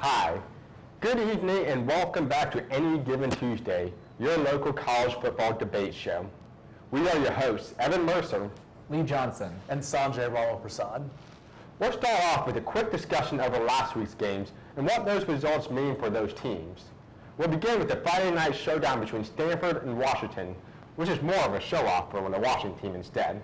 Hi, good evening and welcome back to Any Given Tuesday, your local college football debate show. We are your hosts, Evan Mercer, Lee Johnson, and Sanjay Ramaprasad. We'll start off with a quick discussion over last week's games and what those results mean for those teams. We'll begin with the Friday night showdown between Stanford and Washington, which is more of a show-off for the Washington team instead.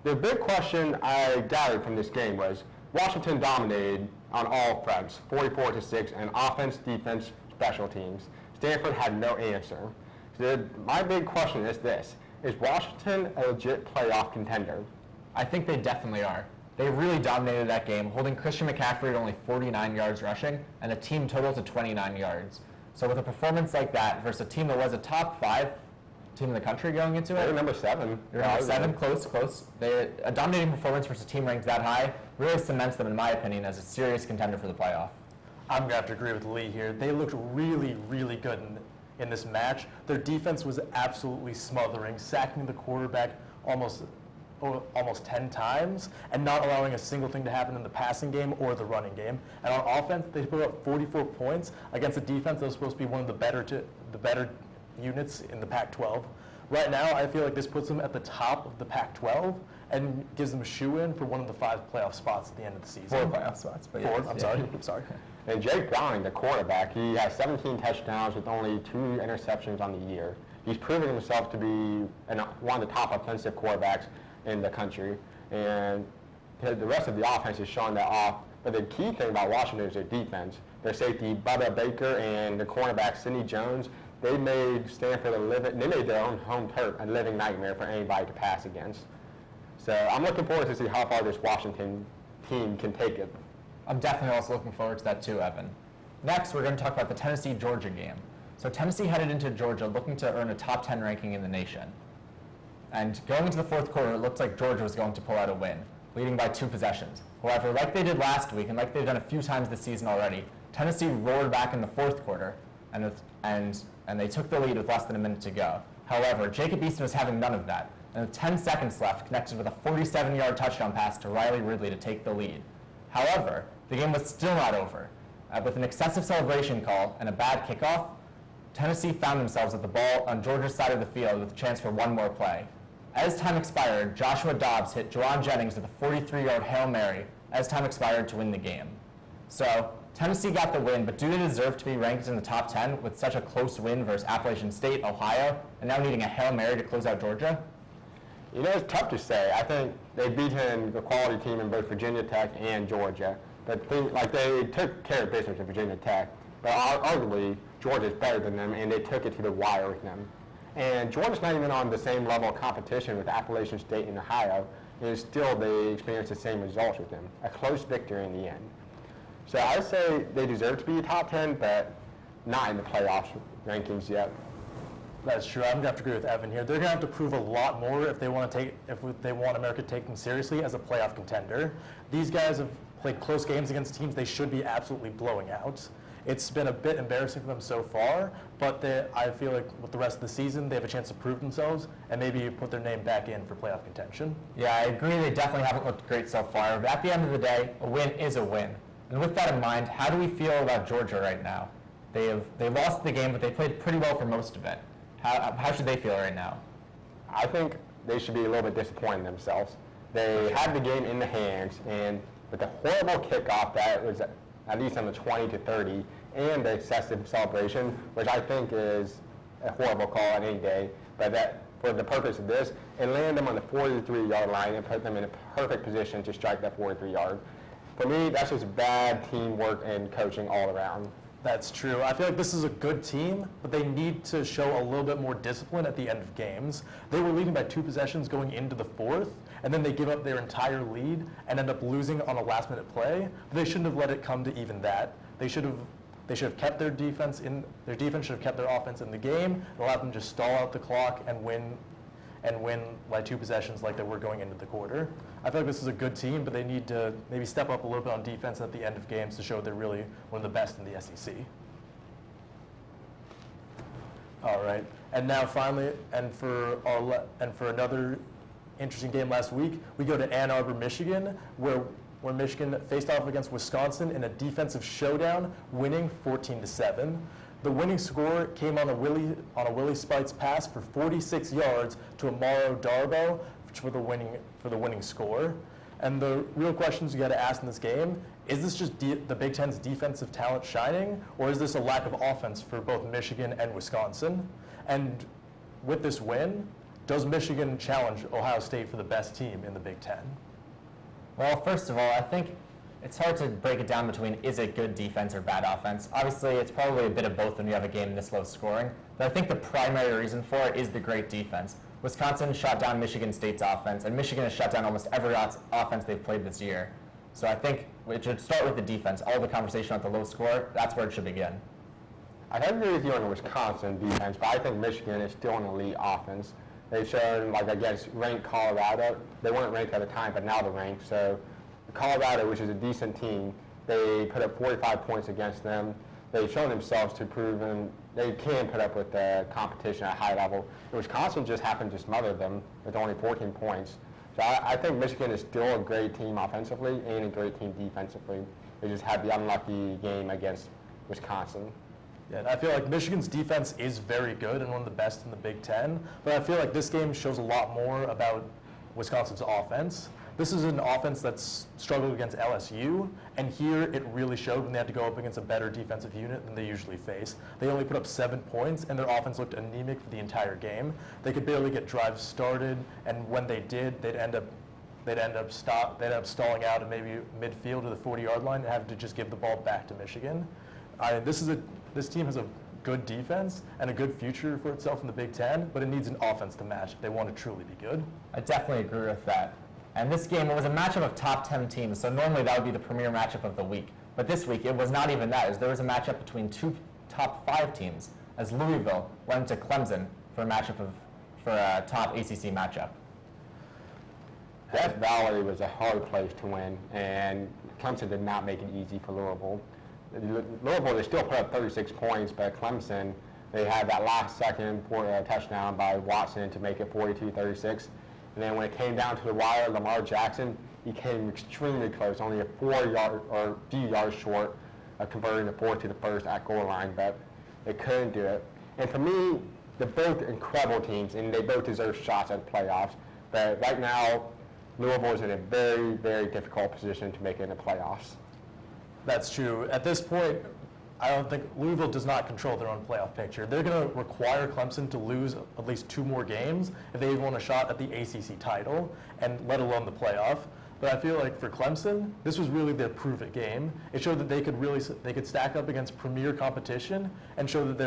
The big question I gathered from this game was Washington dominated on all fronts, 44-6, and offense, defense, special teams. Stanford had no answer. So my big question is this: is Washington a legit playoff contender? I think they definitely are. They really dominated that game, holding Christian McCaffrey to only 49 yards rushing and a team total to 29 yards. So with a performance like that versus a team that was a top 5 team in the country going into it. They're number 7. They're number 7, close. A dominating performance versus a team ranked that high really cements them, in my opinion, as a serious contender for the playoff. I'm going to have to agree with Lee here. They looked really, really good in this match. Their defense was absolutely smothering, sacking the quarterback almost 10 times and not allowing a single thing to happen in the passing game or the running game. And on offense, they put up 44 points against a defense that was supposed to be one of the better units in the Pac-12. Right now, I feel like this puts them at the top of the Pac-12 and gives them a shoe-in for one of the 5 playoff spots at the end of the season. 4 playoff spots. But 4, yeah. I'm sorry. And Jake Browning, the quarterback, he has 17 touchdowns with only 2 interceptions on the year. He's proven himself to be one of the top offensive quarterbacks in the country. And the rest of the offense is showing that off. But the key thing about Washington is their defense. Their safety, Bubba Baker, and the cornerback, Sidney Jones, they made Stanford they made their own home turf a living nightmare for anybody to pass against. So I'm looking forward to see how far this Washington team can take it. I'm definitely also looking forward to that too, Evan. Next, we're going to talk about the Tennessee-Georgia game. So Tennessee headed into Georgia looking to earn a top 10 ranking in the nation. And going into the fourth quarter, it looked like Georgia was going to pull out a win, leading by 2 possessions. However, like they did last week and like they've done a few times this season already, Tennessee roared back in the fourth quarter and they took the lead with less than a minute to go. However, Jacob Eason was having none of that, and with 10 seconds left, connected with a 47-yard touchdown pass to Riley Ridley to take the lead. However, the game was still not over. With an excessive celebration call and a bad kickoff, Tennessee found themselves with the ball on Georgia's side of the field with a chance for one more play. As time expired, Joshua Dobbs hit Juwan Jennings with a 43-yard Hail Mary as time expired to win the game. So Tennessee got the win, but do they deserve to be ranked in the top 10 with such a close win versus Appalachian State, Ohio, and now needing a Hail Mary to close out Georgia? You know, it's tough to say. I think they beat a quality team in both Virginia Tech and Georgia. But they took care of business at Virginia Tech. But arguably, Georgia's better than them, and they took it to the wire with them. And Georgia's not even on the same level of competition with Appalachian State and Ohio, and still they experienced the same results with them. A close victory in the end. So I would say they deserve to be top 10, but not in the playoffs rankings yet. That's true. I'm going to have to agree with Evan here. They're going to have to prove a lot more if they want America to take them seriously as a playoff contender. These guys have played close games against teams they should be absolutely blowing out. It's been a bit embarrassing for them so far, but I feel like with the rest of the season, they have a chance to prove themselves and maybe put their name back in for playoff contention. Yeah, I agree. They definitely haven't looked great so far, but at the end of the day, a win is a win. And with that in mind, how do we feel about Georgia right now? They lost the game, but they played pretty well for most of it. How should they feel right now? I think they should be a little bit disappointed in themselves. They had the game in the hands, and with the horrible kickoff that was at least on the 20-30, and the excessive celebration, which I think is a horrible call on any day, but that for the purpose of this, it landed them on the 43-yard line and put them in a perfect position to strike that 43-yard. For me, that's just bad teamwork and coaching all around. That's true. I feel like this is a good team, but they need to show a little bit more discipline at the end of games. They were leading by 2 possessions going into the fourth, and then they give up their entire lead and end up losing on a last-minute play. But they shouldn't have let it come to even that. They should have kept their defense in. Their defense should have kept their offense in the game and allowed them to just stall out the clock and win by 2 possessions like they were going into the quarter. I feel like this is a good team, but they need to maybe step up a little bit on defense at the end of games to show they're really one of the best in the SEC. All right, and now finally, and for another interesting game last week, we go to Ann Arbor, Michigan, where where Michigan faced off against Wisconsin in a defensive showdown, winning 14-7. The winning score came on a Willie Spites pass for 46 yards to Amaro Darbo for the winning score. And the real questions you got to ask in this game: is this just the Big Ten's defensive talent shining, or is this a lack of offense for both Michigan and Wisconsin? And with this win, does Michigan challenge Ohio State for the best team in the Big Ten? Well, first of all, I think it's hard to break it down between is it good defense or bad offense. Obviously, it's probably a bit of both when you have a game this low scoring, but I think the primary reason for it is the great defense. Wisconsin shut down Michigan State's offense, and Michigan has shut down almost every offense they've played this year. So I think it should start with the defense. All the conversation at the low score, that's where it should begin. I agree with you on the Wisconsin defense, but I think Michigan is still an elite offense. They've shown, like against ranked Colorado, they weren't ranked at the time, but now they're ranked. So Colorado, which is a decent team, they put up 45 points against them. They've shown themselves to prove they can put up with the competition at a high level. And Wisconsin just happened to smother them with only 14 points. So I think Michigan is still a great team offensively and a great team defensively. They just had the unlucky game against Wisconsin. Yeah, and I feel like Michigan's defense is very good and one of the best in the Big Ten, but I feel like this game shows a lot more about Wisconsin's offense. This is an offense that's struggled against LSU, and here it really showed when they had to go up against a better defensive unit than they usually face. They only put up 7 points, and their offense looked anemic for the entire game. They could barely get drives started, and when they did, they'd end up stalling out at maybe midfield to the 40-yard line and have to just give the ball back to Michigan. This team has a good defense and a good future for itself in the Big Ten, but it needs an offense to match if they want to truly be good. I definitely agree with that. And this game, it was a matchup of top 10 teams, so normally that would be the premier matchup of the week. But this week, it was not even that, as there was a matchup between two top 5 teams, as Louisville went to Clemson for a top ACC matchup. Death Valley was a hard place to win, and Clemson did not make it easy for Louisville. Louisville, they still put up 36 points, but Clemson, they had that last second touchdown by Watson to make it 42-36. And then when it came down to the wire, Lamar Jackson, he came extremely close, only a 4-yard or few yards short of converting the 4 to the first at goal line, but they couldn't do it. And for me, they're both incredible teams, and they both deserve shots at the playoffs. But right now, Louisville is in a very, very difficult position to make it in the playoffs. That's true. At this point, I don't think Louisville does not control their own playoff picture. They're going to require Clemson to lose at least 2 more games if they even want a shot at the ACC title, and let alone the playoff. But I feel like for Clemson, this was really their prove-it game. It showed that they could stack up against premier competition and show that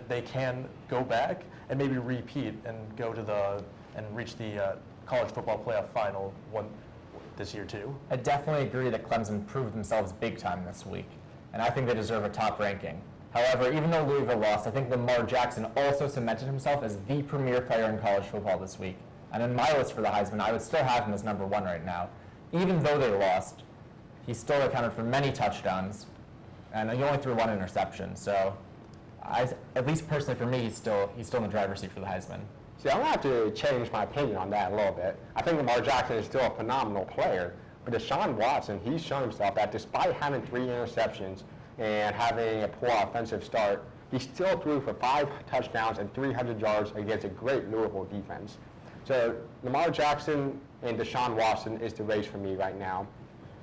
they can go back and maybe repeat and reach the college football playoff final this year too. I definitely agree that Clemson proved themselves big time this week, and I think they deserve a top ranking. However, even though Louisville lost, I think Lamar Jackson also cemented himself as the premier player in college football this week. And in my list for the Heisman, I would still have him as number 1 right now. Even though they lost, he still accounted for many touchdowns, and he only threw 1 interception. So, at least personally for me, he's still in the driver's seat for the Heisman. See, I'm going to have to change my opinion on that a little bit. I think Lamar Jackson is still a phenomenal player, but Deshaun Watson, he's shown himself that despite having 3 interceptions and having a poor offensive start, he still threw for 5 touchdowns and 300 yards against a great Louisville defense. So Lamar Jackson and Deshaun Watson is the race for me right now.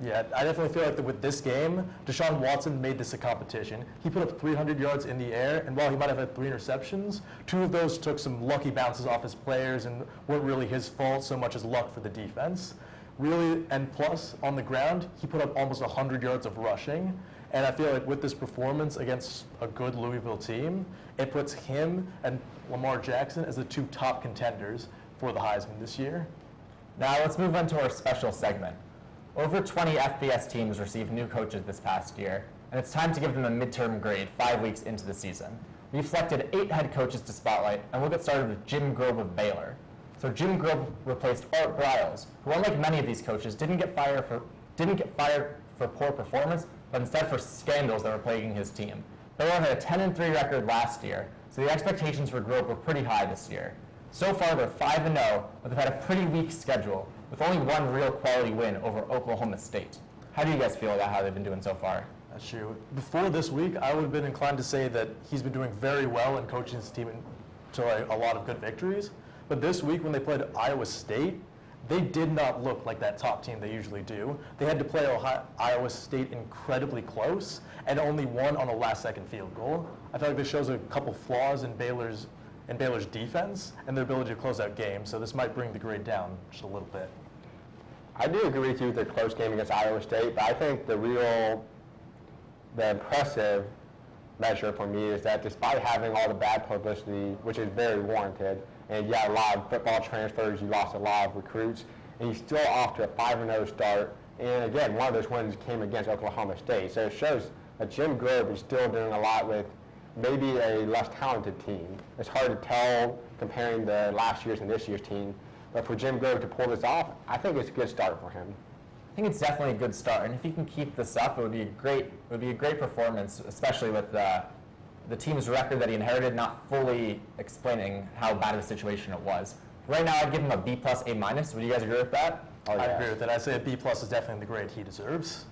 Yeah, I definitely feel like that with this game, Deshaun Watson made this a competition. He put up 300 yards in the air, and while he might have had 3 interceptions, 2 of those took some lucky bounces off his players and weren't really his fault so much as luck for the defense. Really, and plus, on the ground, he put up almost 100 yards of rushing. And I feel like with this performance against a good Louisville team, it puts him and Lamar Jackson as the 2 top contenders for the Heisman this year. Now let's move on to our special segment. Over 20 FBS teams received new coaches this past year, and it's time to give them a midterm grade 5 weeks into the season. We've selected 8 head coaches to spotlight, and we'll get started with Jim Grobe of Baylor. So Jim Grobe replaced Art Briles, who, unlike many of these coaches, didn't get fired for poor performance, but instead for scandals that were plaguing his team. Baylor had a 10-3 record last year, so the expectations for Grobe were pretty high this year. So far, they're 5-0, but they've had a pretty weak schedule, with only one real quality win over Oklahoma State. How do you guys feel about how they've been doing so far? That's true. Before this week, I would have been inclined to say that he's been doing very well in coaching his team to a lot of good victories. But this week, when they played Iowa State, they did not look like that top team they usually do. They had to play Iowa State incredibly close and only won on a last-second field goal. I feel like this shows a couple flaws in Baylor's defense and their ability to close out games. So this might bring the grade down just a little bit. I do agree with you with the close game against Iowa State, but I think the impressive measure for me is that despite having all the bad publicity, which is very warranted, and you had a lot of football transfers, you lost a lot of recruits, and you're still off to a 5-0 start. And again, one of those wins came against Oklahoma State. So it shows that Jim Grobe is still doing a lot with maybe a less talented team. It's hard to tell comparing the last year's and this year's team. But for Jim Grobe to pull this off, I think it's a good start for him. I think it's definitely a good start, and if he can keep this up, it would be a great performance, especially with the team's record that he inherited, not fully explaining how bad of a situation it was. Right now, I'd give him a B+, A-. Would you guys agree with that? Oh, I yeah. agree with it. I'd say a B+ is definitely the grade he deserves.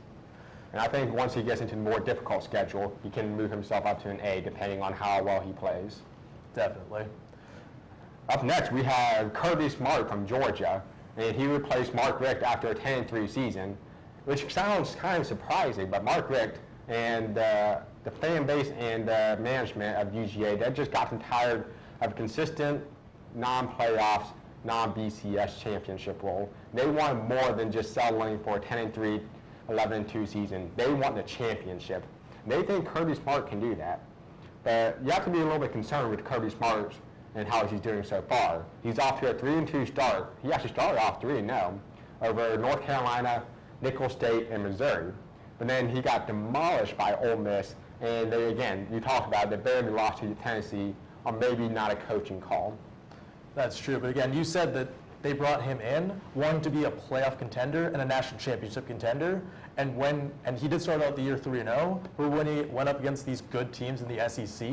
And I think once he gets into a more difficult schedule, he can move himself up to an A depending on how well he plays. Definitely. Up next, we have Kirby Smart from Georgia, and he replaced Mark Richt after a 10-3 season, which sounds kind of surprising, but Mark Richt and the fan base and management of UGA, they've just gotten tired of consistent non-playoffs, non-BCS championship role. They want more than just settling for a 10-3, 11-2 season. They want the championship. They think Kirby Smart can do that. But you have to be a little bit concerned with Kirby Smart and how he's doing so far. He's off to a 3-2 start. He actually started off 3-0 over North Carolina, Nicholls State, and Missouri. But then he got demolished by Ole Miss, and they, again, you talked about it, they barely lost to Tennessee on maybe not a coaching call. That's true, but again, you said that they brought him in wanting to be a playoff contender and a national championship contender, and he did start out the year 3-0, but when he went up against these good teams in the SEC,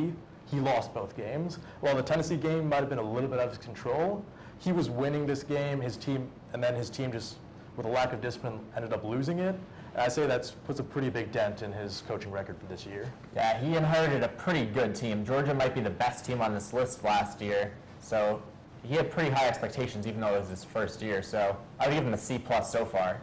he lost both games. While the Tennessee game might have been a little bit out of his control, he was winning this game, his team just, with a lack of discipline, ended up losing it. And I say that puts a pretty big dent in his coaching record for this year. Yeah, he inherited a pretty good team. Georgia might be the best team on this list last year, so he had pretty high expectations even though it was his first year. So I would give him a C+ so far.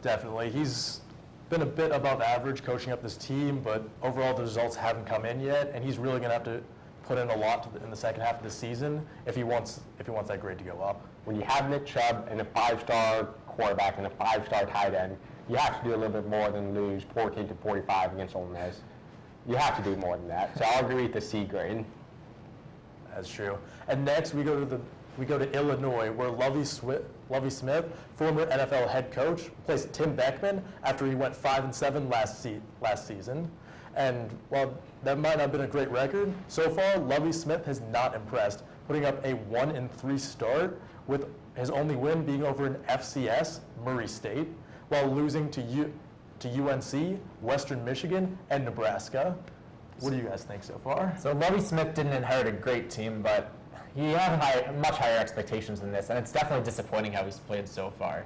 Definitely. He's been a bit above average coaching up this team, but overall the results haven't come in yet, and he's really going to have to put in a lot in the second half of the season if he wants that grade to go up. When you have Nick Chubb and a 5-star quarterback and a 5-star tight end, you have to do a little bit more than lose 14-45 against Ole Miss. You have to do more than that. So I'll agree with the C grade. That's true. And next we go to Illinois, where Lovie Smith, former NFL head coach, replaced Tim Beckman after he went 5-7 last season. And while that might not have been a great record, so far Lovie Smith has not impressed, putting up a 1-3 start, with his only win being over an FCS, Murray State, while losing to UNC, Western Michigan, and Nebraska. What do you guys think so far? So Lovie Smith didn't inherit a great team, but he had much higher expectations than this, and it's definitely disappointing how he's played so far.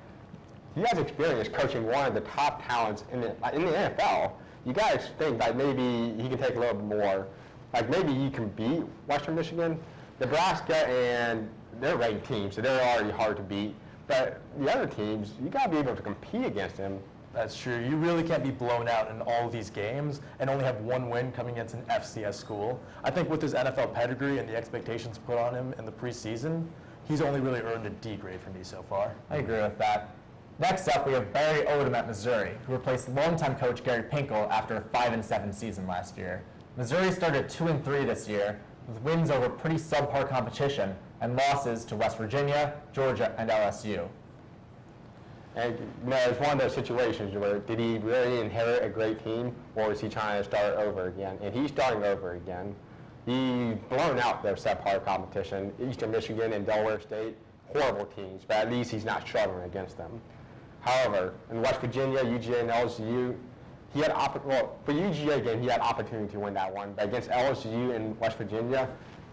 He has experience coaching one of the top talents in the NFL. You guys think that maybe he can take a little bit more. Like maybe he can beat Western Michigan, Nebraska, and they're ranked teams, so they're already hard to beat. But the other teams, you got to be able to compete against them. That's true. You really can't be blown out in all of these games and only have one win coming against an FCS school. I think with his NFL pedigree and the expectations put on him in the preseason, he's only really earned a D grade for me so far. I agree with that. Next up, we have Barry Odom at Missouri, who replaced longtime coach Gary Pinkel after a 5-7 season last year. Missouri started 2-3 this year, with wins over pretty subpar competition and losses to West Virginia, Georgia, and LSU. And it's one of those situations where did he really inherit a great team, or is he trying to start over again? And he's starting over again. He's blown out their subpar competition. Eastern Michigan and Delaware State, horrible teams, but at least he's not struggling against them. However, in West Virginia, UGA, and LSU, for UGA again, he had opportunity to win that one. But against LSU and West Virginia,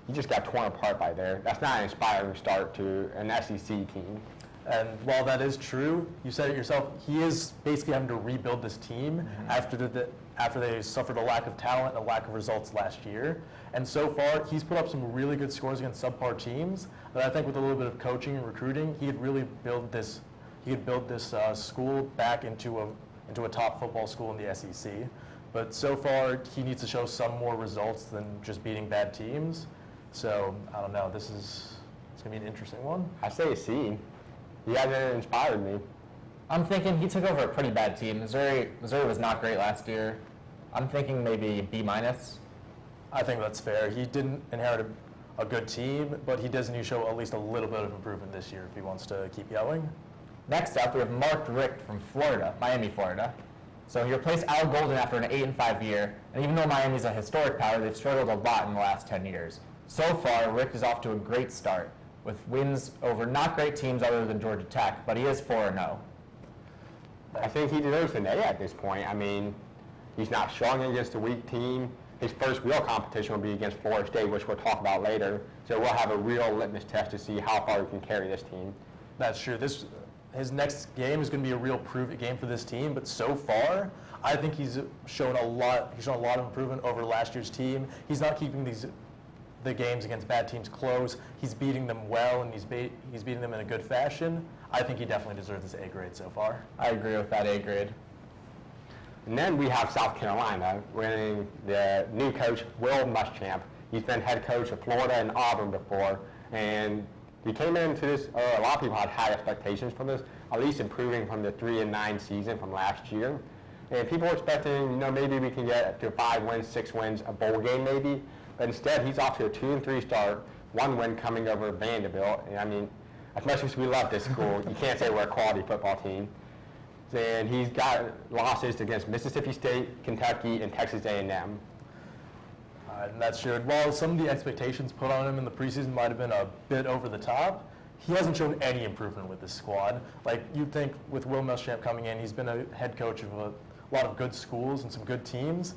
he just got torn apart by there. That's not an inspiring start to an SEC team. And while that is true, you said it yourself, he is basically having to rebuild this team after they suffered a lack of talent and a lack of results last year. And so far, he's put up some really good scores against subpar teams. But I think with a little bit of coaching and recruiting, he could really build this. He could build this school back into a top football school in the SEC. But so far, he needs to show some more results than just beating bad teams. So I don't know. It's gonna be an interesting one. I say a C. He hasn't inspired me. I'm thinking he took over a pretty bad team. Missouri was not great last year. I'm thinking maybe B-. I think that's fair. He didn't inherit a good team, but he does need to show at least a little bit of improvement this year if he wants to keep going. Next up, we have Mark Richt from Florida, Miami, Florida. So he replaced Al Golden after an 8-5 year, and even though Miami's a historic power, they've struggled a lot in the last 10 years. So far, Richt is off to a great start, with wins over not great teams other than Georgia Tech, but he is 4-0. I think he deserves an A at this point. I mean, he's not strong against a weak team. His first real competition will be against Florida State, which we'll talk about later. So we'll have a real litmus test to see how far he can carry this team. That's true. His next game is going to be a real prove-it game for this team. But so far, I think he's shown a lot. He's shown a lot of improvement over last year's team. He's not keeping the games against bad teams close. He's beating them well, and he's beating them in a good fashion. I think he definitely deserves this A grade so far. I agree with that A grade. And then we have South Carolina winning the new coach, Will Muschamp. He's been head coach of Florida and Auburn before, and he came into this, a lot of people had high expectations from this, at least improving from the 3-9 season from last year. And people were expecting, maybe we can get to 5 wins, 6 wins, a bowl game maybe. But instead, he's off to a 2-3 start, 1 win coming over Vanderbilt. And I mean, as much as we love this school, you can't say we're a quality football team. And he's got losses against Mississippi State, Kentucky, and Texas A&M. And that's true. While some of the expectations put on him in the preseason might have been a bit over the top, he hasn't shown any improvement with this squad. Like, you'd think with Will Muschamp coming in, he's been a head coach of a lot of good schools and some good teams.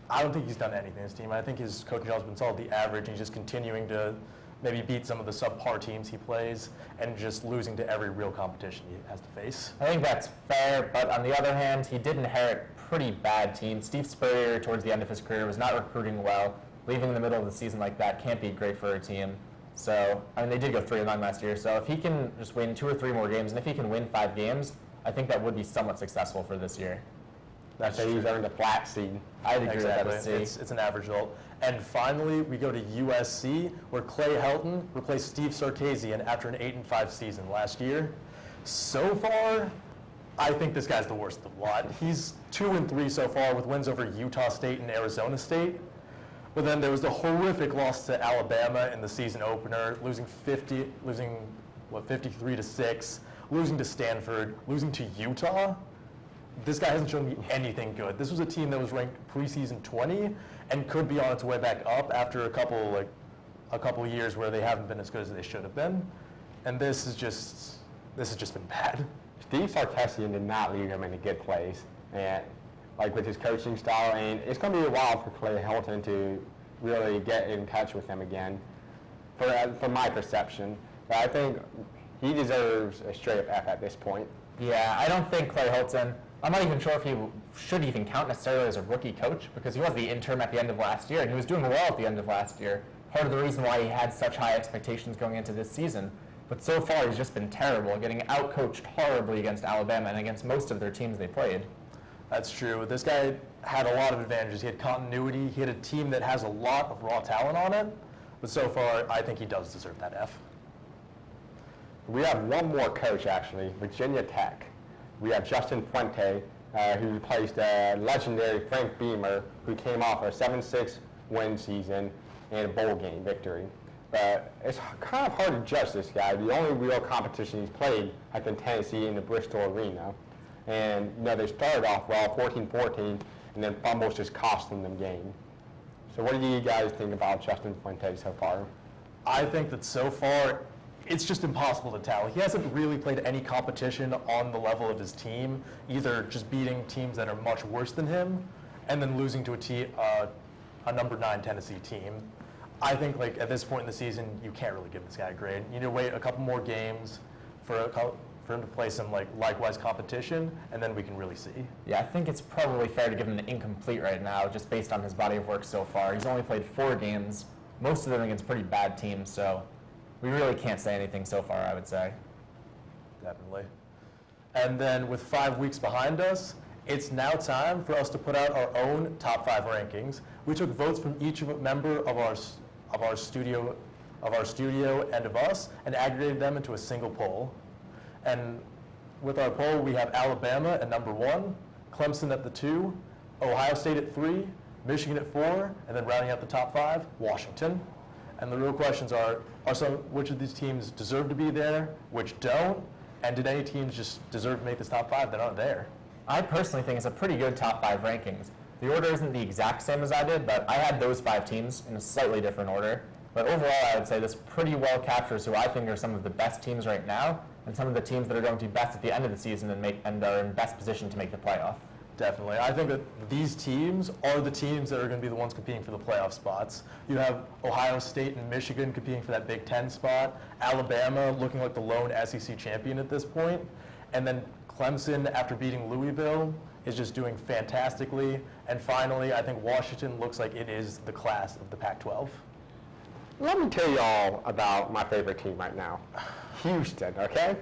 I don't think he's done anything in his team. I think his coaching job has been solidly average, and he's just continuing to maybe beat some of the subpar teams he plays and just losing to every real competition he has to face. I think that's fair, but on the other hand, he did inherit a pretty bad team. Steve Spurrier, towards the end of his career, was not recruiting well. Leaving in the middle of the season like that can't be great for a team. So, I mean, they did go 3-9 last year, so if he can just win 2 or 3 more games, and if he can win 5 games, I think that would be somewhat successful for this year. That's why he's earned a flat C. I'd agree Exactly. with that as C. It's an average result. And finally, we go to USC, where Clay Helton replaced Steve Sarkisian after an 8-5 season last year. So far, I think this guy's the worst of the lot. He's 2-3 so far with wins over Utah State and Arizona State. But then there was the horrific loss to Alabama in the season opener, losing 53-6, losing to Stanford, losing to Utah. This guy hasn't shown me anything good. This was a team that was ranked preseason 20 and could be on its way back up after a couple years where they haven't been as good as they should have been. And this has just been bad. Steve Sarkisian did not lead them in a good place, and like with his coaching style, and it's going to be a while for Clay Helton to really get in touch with them again, from my perception. But I think he deserves a straight up F at this point. Yeah, I don't think Clay Helton, I'm not even sure if he should even count necessarily as a rookie coach, because he was the interim at the end of last year, and he was doing well at the end of last year. Part of the reason why he had such high expectations going into this season. But so far, he's just been terrible, getting outcoached horribly against Alabama and against most of their teams they played. That's true. This guy had a lot of advantages. He had continuity. He had a team that has a lot of raw talent on it. But so far, I think he does deserve that F. We have one more coach, actually, Virginia Tech. We have Justin Fuente, who replaced legendary Frank Beamer, who came off a 7-6 win season and a bowl game victory. But it's kind of hard to judge this guy. The only real competition he's played has been Tennessee in the Bristol Arena. And they started off well, 14-14, and then fumbles just costing them game. So what do you guys think about Justin Fuente so far? I think that so far, it's just impossible to tell. He hasn't really played any competition on the level of his team, either just beating teams that are much worse than him, and then losing to a number 9 Tennessee team. I think like at this point in the season, you can't really give this guy a grade. You need to wait a couple more games for him to play some like likewise competition, and then we can really see. Yeah, I think it's probably fair to give him an incomplete right now, just based on his body of work so far. He's only played 4 games, most of them against pretty bad teams, so we really can't say anything so far, I would say. Definitely. And then with 5 weeks behind us, it's now time for us to put out our own top 5 rankings. We took votes from each member of our studio and of us, and aggregated them into a single poll. And with our poll, we have Alabama at number 1, Clemson at the 2, Ohio State at 3, Michigan at 4, and then rounding out the top 5, Washington. And the real questions are which of these teams deserve to be there, which don't, and did any teams just deserve to make this top 5 that aren't there? I personally think it's a pretty good top 5 rankings. The order isn't the exact same as I did, but I had those 5 teams in a slightly different order. But overall, I would say this pretty well captures who I think are some of the best teams right now, and some of the teams that are going to be best at the end of the season and are in best position to make the playoff. Definitely. I think that these teams are the teams that are going to be the ones competing for the playoff spots. You have Ohio State and Michigan competing for that Big Ten spot, Alabama looking like the lone SEC champion at this point, and then Clemson, after beating Louisville, is just doing fantastically. And finally, I think Washington looks like it is the class of the Pac-12. Let me tell you all about my favorite team right now, Houston, okay?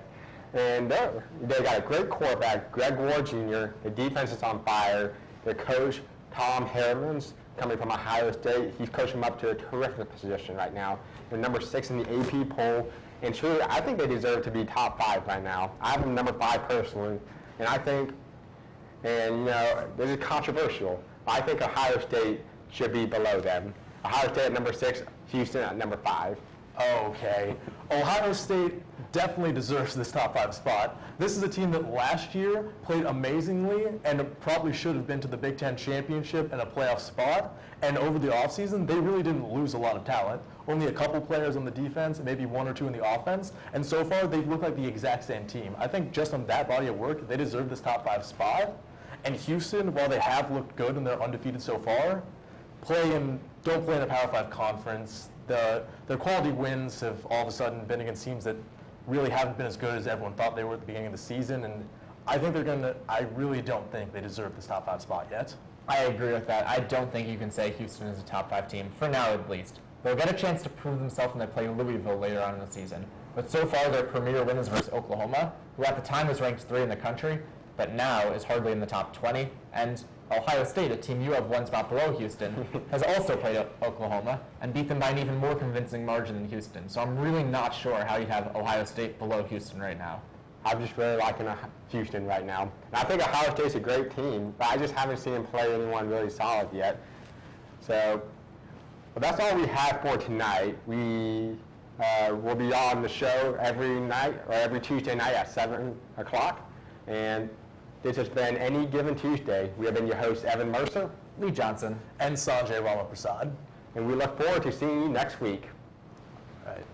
And they got a great quarterback, Greg Ward Jr. The defense is on fire. Their coach, Tom Herman's coming from Ohio State. He's coaching them up to a terrific position right now. They're number 6 in the AP poll. And truly, I think they deserve to be top 5 right now. I have them number 5 personally. And I think, and you know, this is controversial, but I think Ohio State should be below them. Ohio State at number 6, Houston at number 5. Okay. Ohio State definitely deserves this top 5 spot. This is a team that last year played amazingly and probably should have been to the Big Ten championship and a playoff spot. And over the offseason, they really didn't lose a lot of talent. Only a couple players on the defense, and maybe 1 or 2 in the offense. And so far, they've looked like the exact same team. I think just on that body of work, they deserve this top 5 spot. And Houston, while they have looked good and they're undefeated so far, don't play in a Power 5 conference. Their quality wins have all of a sudden been against teams that really haven't been as good as everyone thought they were at the beginning of the season. And I really don't think they deserve this top 5 spot yet. I agree with that. I don't think you can say Houston is a top 5 team, for now at least. They'll get a chance to prove themselves when they play Louisville later on in the season. But so far, their premier win is versus Oklahoma, who at the time was ranked 3 in the country, but now is hardly in the top 20. And Ohio State, a team you have 1 spot below Houston, has also played Oklahoma and beat them by an even more convincing margin than Houston. So I'm really not sure how you'd have Ohio State below Houston right now. I'm just really liking Houston right now. And I think Ohio State's a great team, but I just haven't seen them play anyone really solid yet. So, but that's all we have for tonight. We will be on the show every night, or every Tuesday night at 7 o'clock. And this has been Any Given Tuesday. We have been your hosts, Evan Mercer, Lee Johnson, And Sanjay Ramaprasad. and we look forward to seeing you next week. All right.